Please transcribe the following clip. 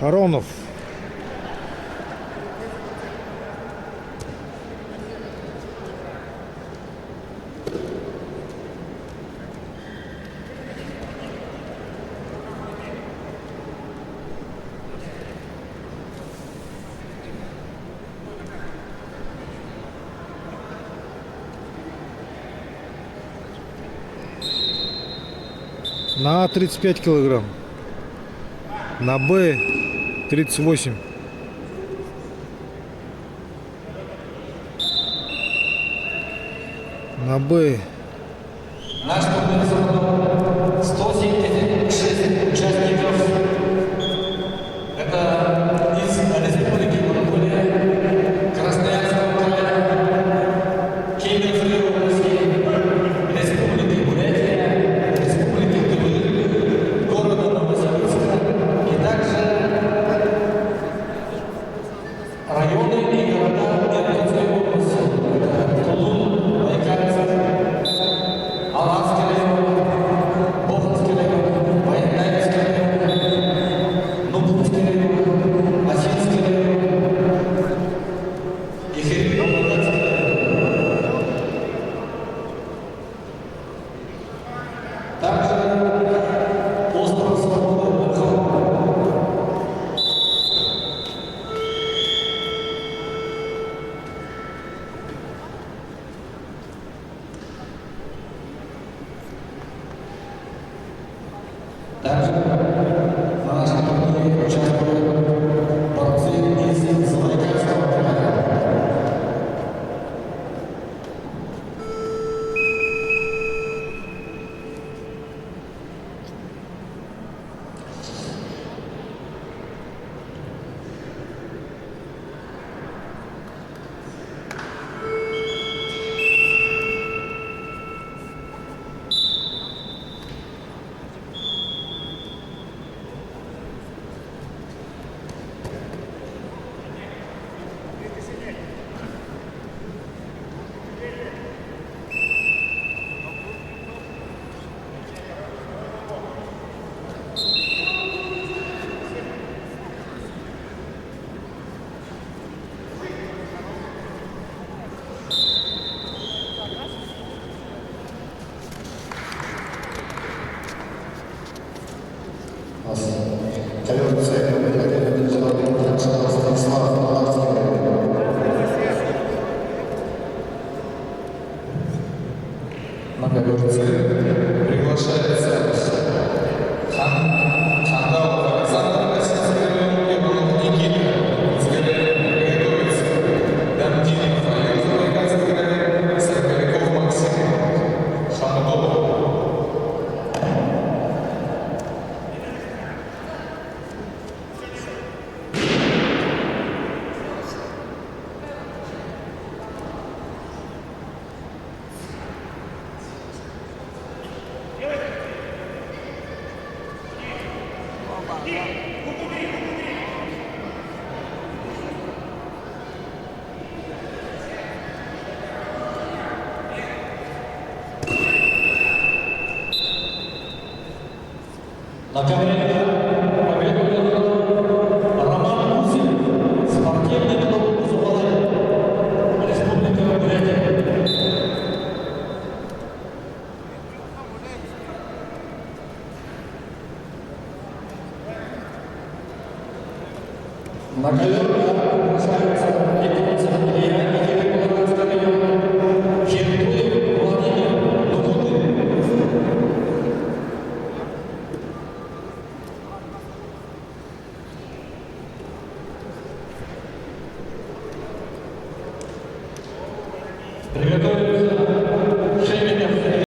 Шаронов. На 35 килограмм. На Б 38. На Б. Наш турнир 176 участников. Это из Республики Монголия, Красноярского края, Кемеровской области, Республики Бурятия, Республики Тывы, города Новосибирска и также районы и города Иркутской области. Тулун, Байкальск, Аланский район, Боханский район, Байкальский район, Нубинский район, Осинский район и Херсонский район. Также остров Свободы Верховный. Также на нашем турнире участвуют борцы из Забайкальского края. Ковер цели выходили международный Станислав Маларский. На ковер цели приглашается Хандалов Александр, Российский район, Иванов Никита, приготовиться. Дамдинов Аюз, Байкальский район, Соколяков Максим, Хамудов. На ковре победу одержал Роман Гусев, спортивный клуб «Зубалай», Республика Бурятия. На ковер приглашаются Николаев Илья, Николаевский район, Хердуев Владимир, Лукуты. Приготовить